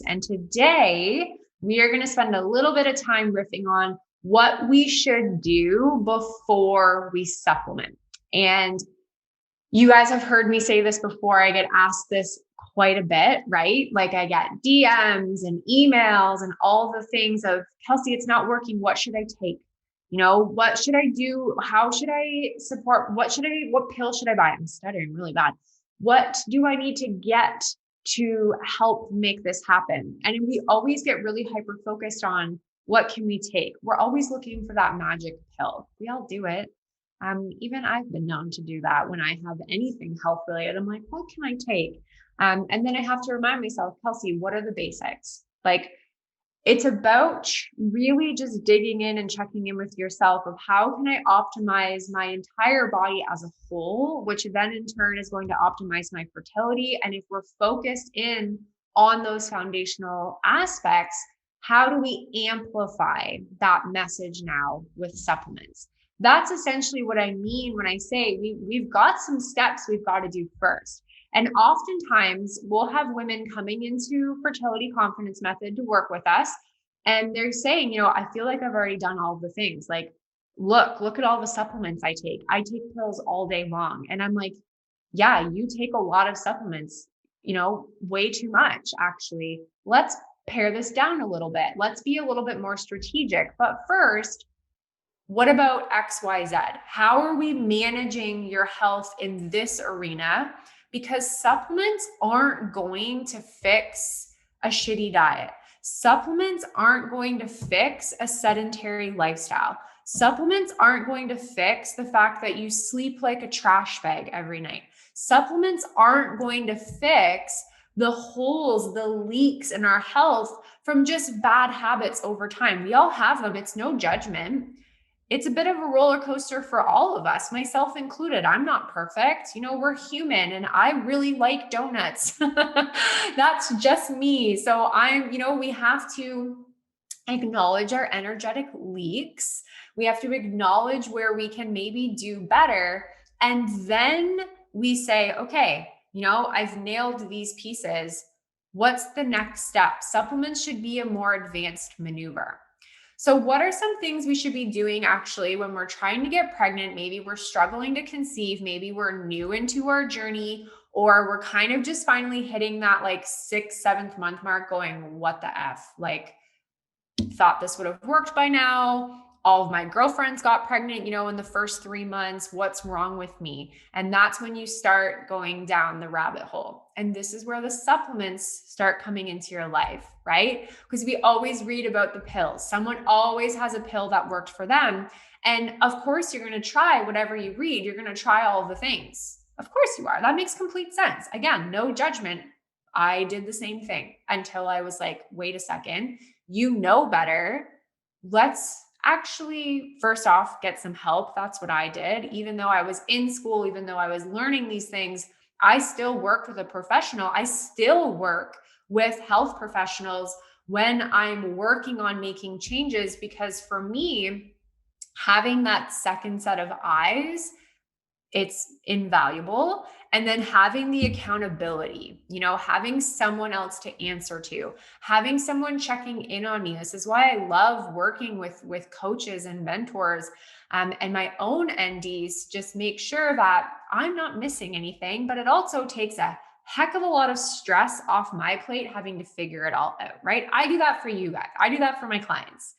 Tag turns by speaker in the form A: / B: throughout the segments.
A: And today we are going to spend a little bit of time riffing on what we should do before we supplement. And you guys have heard me say this before. I get asked this quite a bit, right? Like I get DMs and emails and all the things of, Kelsey, it's not working. What should I take? What should I do? How should I support? What pill should I buy? I'm stuttering really bad. What do I need to get to help make this happen? And we always get really hyper focused on what can we take? We're always looking for that magic pill. We all do it. Even I've been known to do that when I have anything health related. I'm like, what can I take? And then I have to remind myself, Kelsey, what are the basics? Like, it's about really just digging in and checking in with yourself of how can I optimize my entire body as a whole, which then in turn is going to optimize my fertility. And if we're focused in on those foundational aspects, how do we amplify that message now with supplements? That's essentially what I mean when I say we've got some steps we've got to do first. And oftentimes we'll have women coming into Fertility Confidence Method to work with us. And they're saying, I feel like I've already done all the things. Like, look at all the supplements I take. I take pills all day long. And I'm like, yeah, you take a lot of supplements, way too much, actually. Let's pare this down a little bit. Let's be a little bit more strategic. But first, what about XYZ? How are we managing your health in this arena? Because supplements aren't going to fix a shitty diet. Supplements aren't going to fix a sedentary lifestyle. Supplements aren't going to fix the fact that you sleep like a trash bag every night. Supplements aren't going to fix the holes, the leaks in our health from just bad habits over time. We all have them. It's no judgment. It's a bit of a roller coaster for all of us, myself included. I'm not perfect. We're human and I really like donuts. That's just me. So we have to acknowledge our energetic leaks. We have to acknowledge where we can maybe do better. And then we say, okay, I've nailed these pieces. What's the next step? Supplements should be a more advanced maneuver. So what are some things we should be doing actually when we're trying to get pregnant? Maybe we're struggling to conceive. Maybe we're new into our journey, or we're kind of just finally hitting that like 6th, 7th month mark going, what the F? Like, thought this would have worked by now. All of my girlfriends got pregnant, in the first 3 months. What's wrong with me? And that's when you start going down the rabbit hole. And this is where the supplements start coming into your life, right? Because we always read about the pills. Someone always has a pill that worked for them. And of course, you're going to try whatever you read. You're going to try all the things. Of course you are. That makes complete sense. Again, no judgment. I did the same thing until I was like, wait a second, you know better. Let's actually, first off, get some help. That's what I did. Even though I was in school, even though I was learning these things, I still worked with a professional. I still work with health professionals when I'm working on making changes, because for me, having that second set of eyes, it's invaluable. And then having the accountability, having someone else to answer to, having someone checking in on me. This is why I love working with coaches and mentors, and my own NDs. Just make sure that I'm not missing anything, but it also takes a heck of a lot of stress off my plate having to figure it all out, right? I do that for you guys. I do that for my clients.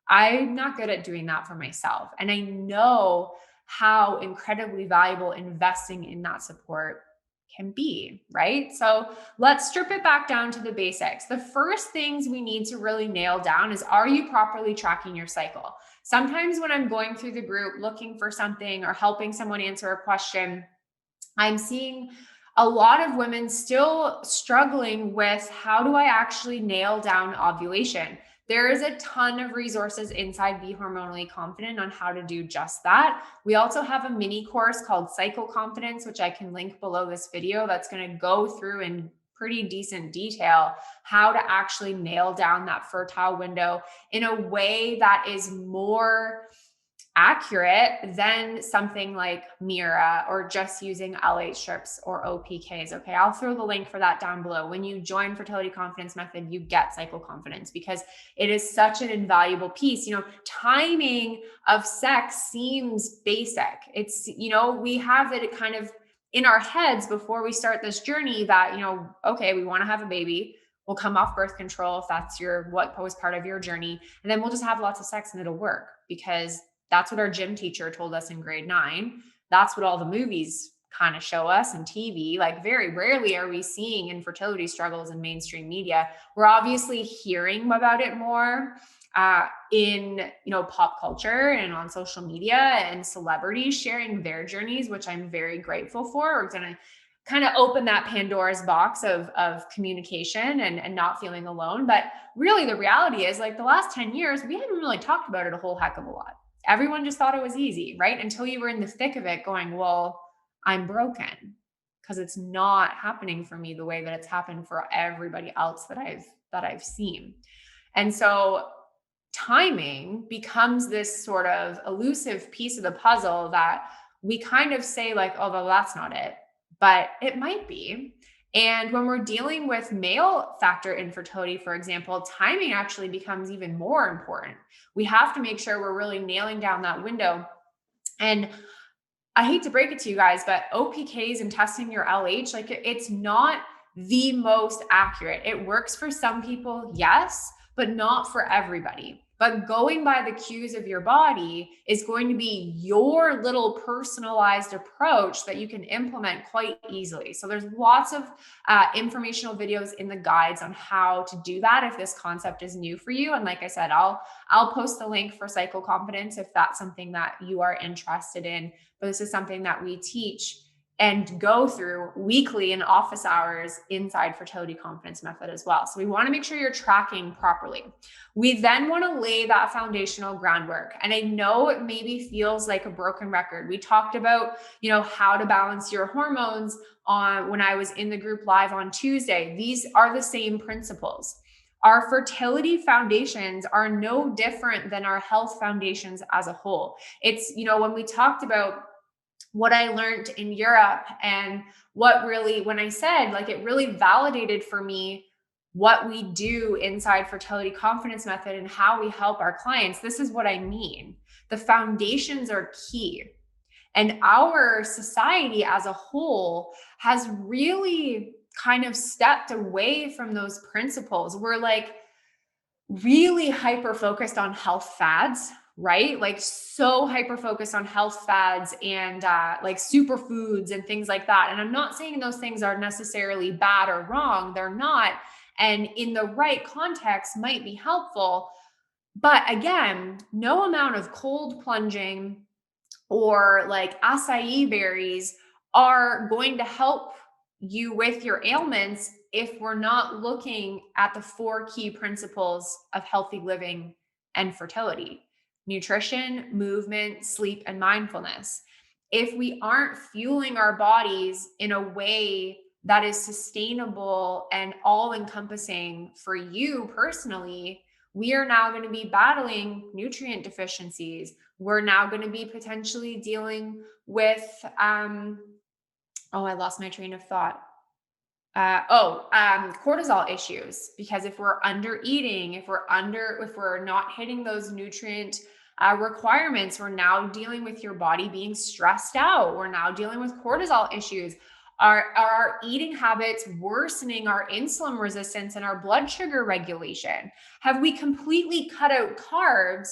A: I'm not good at doing that for myself. And I know how incredibly valuable investing in that support can be, right? So let's strip it back down to the basics. The first things we need to really nail down is, are you properly tracking your cycle? Sometimes when I'm going through the group looking for something or helping someone answer a question, I'm seeing a lot of women still struggling with, how do I actually nail down ovulation? There is a ton of resources inside Be Hormonally Confident on how to do just that. We also have a mini course called Cycle Confidence, which I can link below this video, that's going to go through in pretty decent detail how to actually nail down that fertile window in a way that is more accurate than something like Mira or just using LH strips or OPKs. Okay, I'll throw the link for that down below. When you join Fertility Confidence Method, you get Cycle Confidence because it is such an invaluable piece. Timing of sex seems basic. It's, we have it kind of in our heads before we start this journey that, okay, we want to have a baby. We'll come off birth control if that's what was part of your journey. And then we'll just have lots of sex and it'll work because that's what our gym teacher told us in grade 9. That's what all the movies kind of show us and TV. Like very rarely are we seeing infertility struggles in mainstream media. We're obviously hearing about it more in pop culture and on social media and celebrities sharing their journeys, which I'm very grateful for. We're going to kind of open that Pandora's box of communication and not feeling alone. But really the reality is like the last 10 years, we haven't really talked about it a whole heck of a lot. Everyone just thought it was easy, right? Until you were in the thick of it going, well, I'm broken because it's not happening for me the way that it's happened for everybody else that I've seen. And so timing becomes this sort of elusive piece of the puzzle that we kind of say like, oh, well, that's not it, but it might be. And when we're dealing with male factor infertility, for example, timing actually becomes even more important. We have to make sure we're really nailing down that window. And I hate to break it to you guys, but OPKs and testing your LH, like it's not the most accurate. It works for some people, yes, but not for everybody. But going by the cues of your body is going to be your little personalized approach that you can implement quite easily. So there's lots of informational videos in the guides on how to do that if this concept is new for you. And like I said, I'll post the link for Cycle Confidence if that's something that you are interested in. But this is something that we teach and go through weekly in office hours inside Fertility Confidence Method as well. So we want to make sure you're tracking properly. We then want to lay that foundational groundwork. And I know it maybe feels like a broken record. We talked about, how to balance your hormones when I was in the group live on Tuesday. These are the same principles. Our fertility foundations are no different than our health foundations as a whole. It's, when we talked about what I learned in Europe and when I said, like, it really validated for me what we do inside Fertility Confidence Method and how we help our clients. This is what I mean. The foundations are key. And our society as a whole has really kind of stepped away from those principles. We're like really hyper focused on health fads, right? Like so hyper focused on health fads and like superfoods and things like that. And I'm not saying those things are necessarily bad or wrong. They're not. And in the right context might be helpful. But again, no amount of cold plunging or like acai berries are going to help you with your ailments if we're not looking at the 4 key principles of healthy living and fertility: nutrition, movement, sleep, and mindfulness. If we aren't fueling our bodies in a way that is sustainable and all-encompassing for you personally, we are now going to be battling nutrient deficiencies. We're now going to be potentially dealing with, I lost my train of thought. Cortisol issues, because if we're under eating, if we're not hitting those nutrient requirements, we're now dealing with your body being stressed out. We're now dealing with cortisol issues. Are our eating habits worsening our insulin resistance and our blood sugar regulation? Have we completely cut out carbs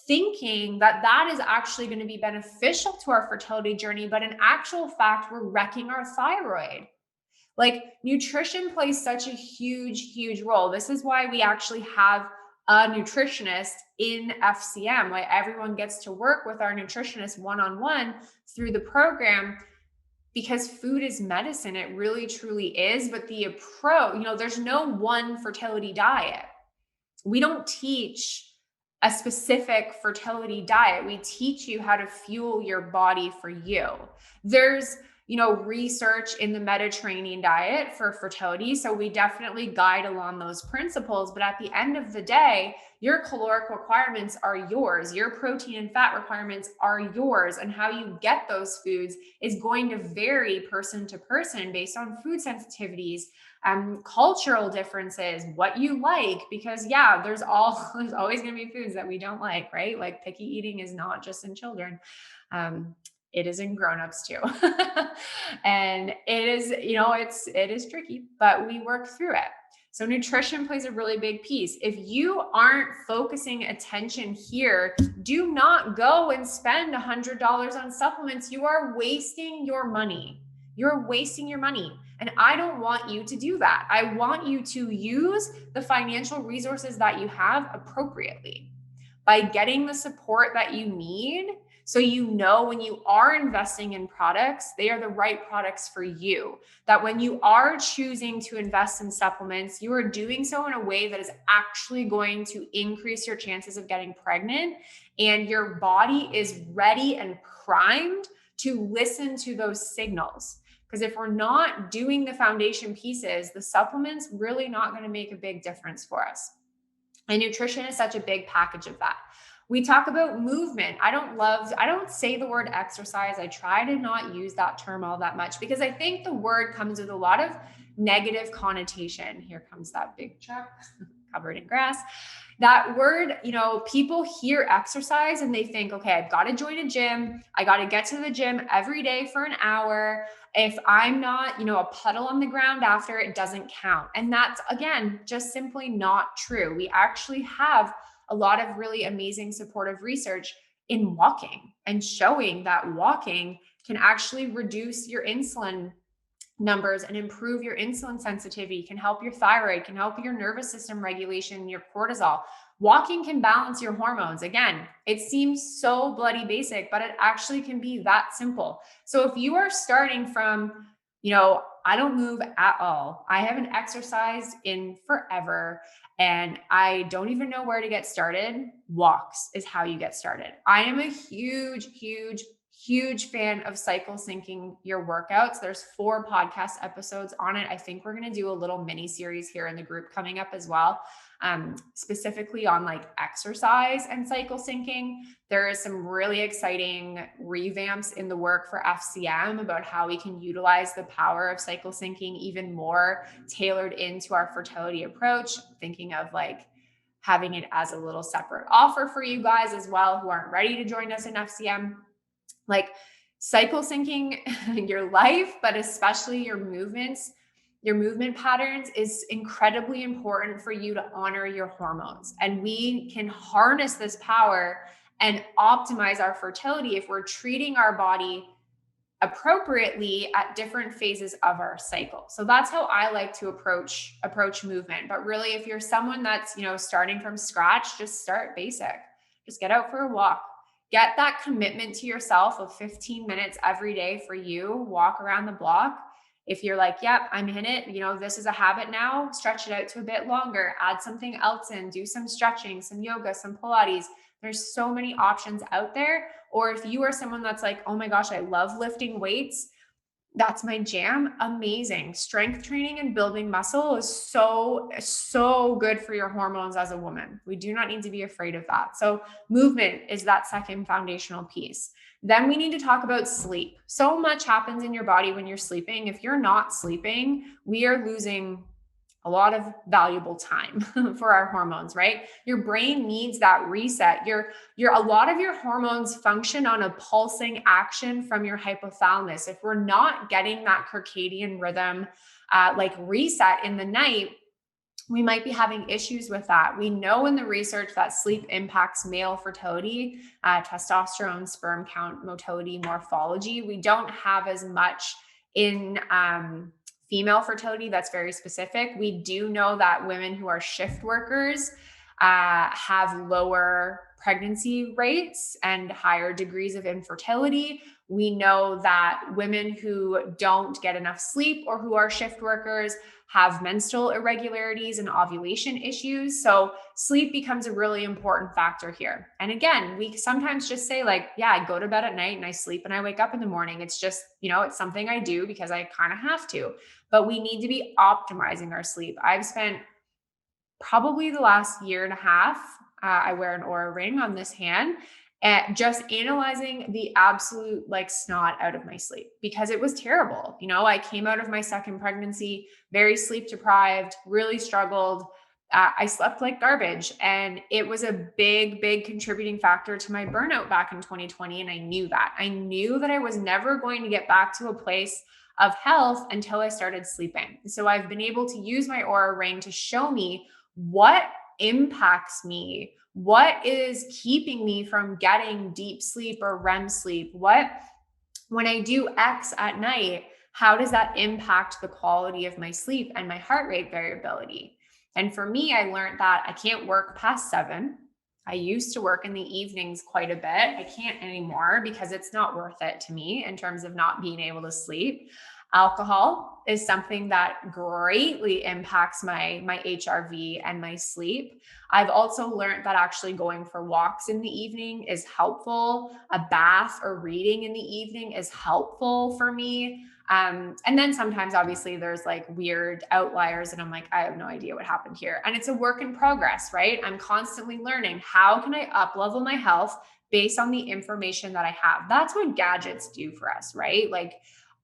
A: thinking that that is actually going to be beneficial to our fertility journey, but in actual fact, we're wrecking our thyroid? Like, nutrition plays such a huge, huge role. This is why we actually have a nutritionist in FCM, why everyone gets to work with our nutritionist one-on-one through the program, because food is medicine. It really, truly is. But the approach, there's no one fertility diet. We don't teach a specific fertility diet. We teach you how to fuel your body for you. There's research in the Mediterranean diet for fertility. So we definitely guide along those principles. But at the end of the day, your caloric requirements are yours. Your protein and fat requirements are yours. And how you get those foods is going to vary person to person based on food sensitivities, cultural differences, what you like, because there's always going to be foods that we don't like, right? Like picky eating is not just in children. It is in grownups too. And it is, it is tricky, but we work through it. So nutrition plays a really big piece. If you aren't focusing attention here, do not go and spend $100 on supplements. You are wasting your money. You're wasting your money. And I don't want you to do that. I want you to use the financial resources that you have appropriately by getting the support that you need. So when you are investing in products, they are the right products for you. That when you are choosing to invest in supplements, you are doing so in a way that is actually going to increase your chances of getting pregnant, and your body is ready and primed to listen to those signals. Because if we're not doing the foundation pieces, the supplements really not going to make a big difference for us. And nutrition is such a big package of that. We talk about movement. I don't say the word exercise. I try to not use that term all that much because I think the word comes with a lot of negative connotation. Here comes that big truck covered in grass. That word, people hear exercise and they think, okay, I've got to join a gym. I got to get to the gym every day for an hour. If I'm not, a puddle on the ground after, it doesn't count. And that's, again, just simply not true. We actually have a lot of really amazing supportive research in walking and showing that walking can actually reduce your insulin numbers and improve your insulin sensitivity, can help your thyroid, can help your nervous system regulation, your cortisol. Walking can balance your hormones. Again, it seems so bloody basic, but it actually can be that simple. So if you are starting from, I don't move at all. I haven't exercised in forever and I don't even know where to get started. Walks is how you get started. I am a huge fan of cycle syncing your workouts. There's 4 podcast episodes on it. I think we're going to do a little mini series here in the group coming up as well, specifically on like exercise and cycle syncing. There is some really exciting revamps in the work for FCM about how we can utilize the power of cycle syncing even more tailored into our fertility approach. Thinking of like having it as a little separate offer for you guys as well who aren't ready to join us in FCM. Like cycle syncing your life, but especially your movements, your movement patterns is incredibly important for you to honor your hormones. And we can harness this power and optimize our fertility if we're treating our body appropriately at different phases of our cycle. So that's how I like to approach movement. But really, if you're someone that's, starting from scratch, just start basic. Just get out for a walk. Get that commitment to yourself of 15 minutes every day for you. Walk around the block. If you're like, yep, I'm in it, this is a habit now, stretch it out to a bit longer, add something else in, do some stretching, some yoga, some Pilates. There's so many options out there. Or if you are someone that's like, oh my gosh, I love lifting weights, that's my jam. Amazing. Strength training and building muscle is so good for your hormones as a woman. We do not need to be afraid of that. So movement is that second foundational piece. Then we need to talk about sleep. So much happens in your body when you're sleeping. If you're not sleeping, we are losing a lot of valuable time for our hormones, right? Your brain needs that reset. A lot of your hormones function on a pulsing action from your hypothalamus. If we're not getting that circadian rhythm, like reset in the night, we might be having issues with that. We know in the research that sleep impacts male fertility, testosterone, sperm count, motility, morphology. We don't have as much in, female fertility that's very specific. We do know that women who are shift workers have lower pregnancy rates and higher degrees of infertility. We know that women who don't get enough sleep or who are shift workers have menstrual irregularities and ovulation issues. So sleep becomes a really important factor here. And again, we sometimes just say like, yeah, I go to bed at night and I sleep and I wake up in the morning. It's just, it's something I do because I kind of have to, but we need to be optimizing our sleep. I've spent probably the last year and a half, I wear an Oura ring on this hand, and just analyzing the absolute like snot out of my sleep because it was terrible. I came out of my second pregnancy very sleep deprived, really struggled. I slept like garbage, and it was a big, big contributing factor to my burnout back in 2020. And I knew that. I knew that I was never going to get back to a place of health until I started sleeping. So I've been able to use my Oura ring to show me what impacts me, what is keeping me from getting deep sleep or REM sleep? When I do X at night, how does that impact the quality of my sleep and my heart rate variability? And for me, I learned that I can't work past 7. I used to work in the evenings quite a bit. I can't anymore because it's not worth it to me in terms of not being able to sleep. Alcohol is something that greatly impacts my HRV and my sleep. I've also learned that actually going for walks in the evening is helpful. A bath or reading in the evening is helpful for me. And then sometimes obviously there's like weird outliers and I'm like, I have no idea what happened here. And it's a work in progress, right? I'm constantly learning how can I up level my health based on the information that I have. That's what gadgets do for us, right? Like,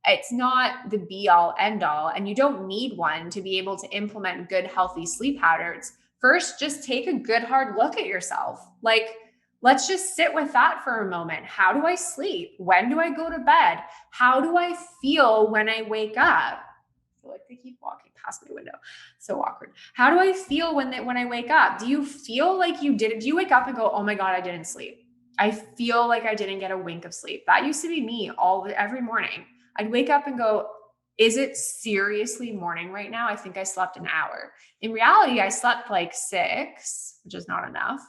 A: it's not the be all end all, and you don't need one to be able to implement good, healthy sleep patterns. First, just take a good hard look at yourself. Like, let's just sit with that for a moment. How do I sleep? When do I go to bed? How do I feel when I wake up? I feel like they keep walking past my window. So awkward. How do I feel when I wake up? Do you feel like do you wake up and go, oh my God, I didn't sleep? I feel like I didn't get a wink of sleep. That used to be me every morning. I'd wake up and go, is it seriously morning right now? I think I slept an hour. In reality, I slept like 6, which is not enough,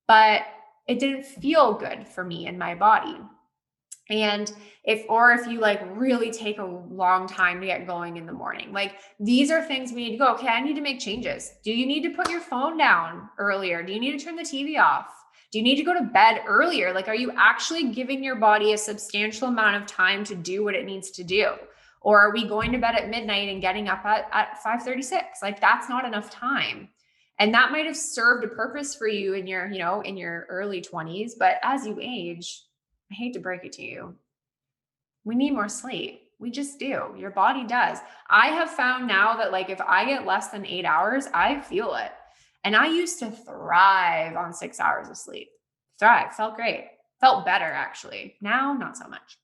A: but it didn't feel good for me in my body. And if you like really take a long time to get going in the morning, like these are things we need to go, okay, I need to make changes. Do you need to put your phone down earlier? Do you need to turn the TV off? Do you need to go to bed earlier? Like, are you actually giving your body a substantial amount of time to do what it needs to do? Or are we going to bed at midnight and getting up at 5:36? Like, that's not enough time. And that might have served a purpose for you in your, in your early 20s. But as you age, I hate to break it to you, we need more sleep. We just do. Your body does. I have found now that like if I get less than 8 hours, I feel it. And I used to thrive on 6 hours of sleep. Felt great. Felt better actually. Now, not so much.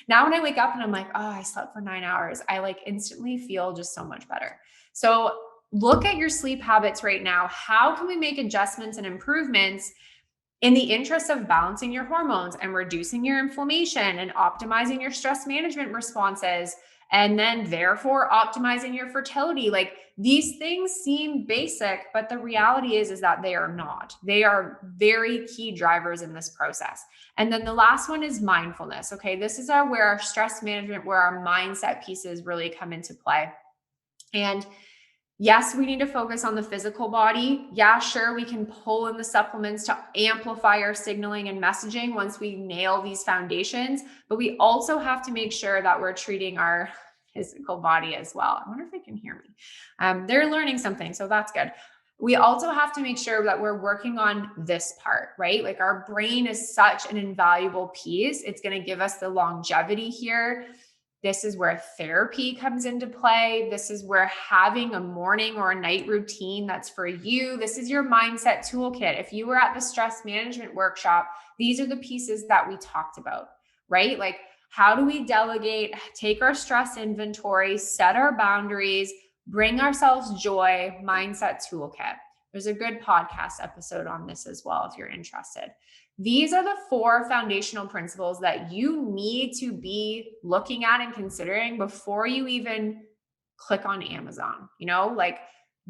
A: Now when I wake up and I'm like, oh, I slept for 9 hours, I like instantly feel just so much better. So look at your sleep habits right now. How can we make adjustments and improvements in the interest of balancing your hormones and reducing your inflammation and optimizing your stress management responses, and then therefore optimizing your fertility? Like, these things seem basic, but the reality is that they are not. They are very key drivers in this process. And then the last one is mindfulness. Okay, this is where our stress management, where our mindset pieces really come into play. And yes, we need to focus on the physical body. Yeah, sure, we can pull in the supplements to amplify our signaling and messaging once we nail these foundations, but we also have to make sure that we're treating our physical body as well. I wonder if they can hear me. They're learning something, so that's good. We also have to make sure that we're working on this part, right? Like, our brain is such an invaluable piece. It's going to give us the longevity here. This is where therapy comes into play. This is where having a morning or a night routine that's for you. This is your mindset toolkit. If you were at the stress management workshop, these are the pieces that we talked about, right? Like, how do we delegate, take our stress inventory, set our boundaries, bring ourselves joy, mindset toolkit. There's a good podcast episode on this as well if you're interested. These are the 4 foundational principles that you need to be looking at and considering before you even click on Amazon. Like,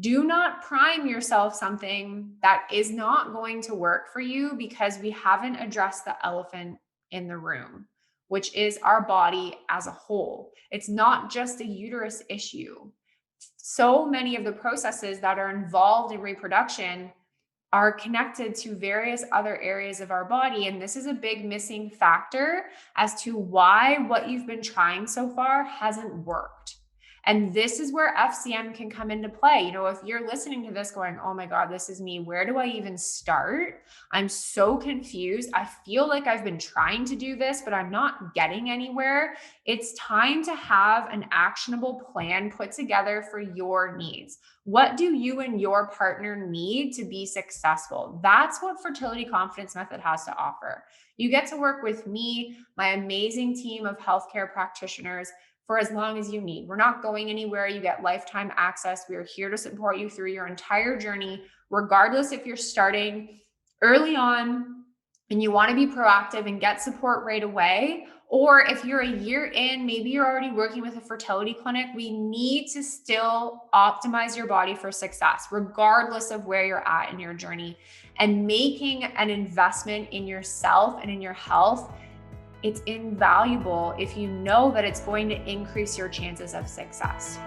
A: Do not prime yourself something that is not going to work for you because we haven't addressed the elephant in the room, which is our body as a whole. It's not just a uterus issue. So many of the processes that are involved in reproduction are connected to various other areas of our body. And this is a big missing factor as to why what you've been trying so far hasn't worked. And this is where FCM can come into play. You know, if you're listening to this going, oh my God, this is me. Where do I even start? I'm so confused. I feel like I've been trying to do this, but I'm not getting anywhere. It's time to have an actionable plan put together for your needs. What do you and your partner need to be successful? That's what Fertility Confidence Method has to offer. You get to work with me, my amazing team of healthcare practitioners, for as long as you need. We're not going anywhere. You get lifetime access. We are here to support you through your entire journey, regardless if you're starting early on and you want to be proactive and get support right away, or if you're a year in, maybe you're already working with a fertility clinic. We need to still optimize your body for success, regardless of where you're at in your journey. And making an investment in yourself and in your health, it's invaluable if you know that it's going to increase your chances of success.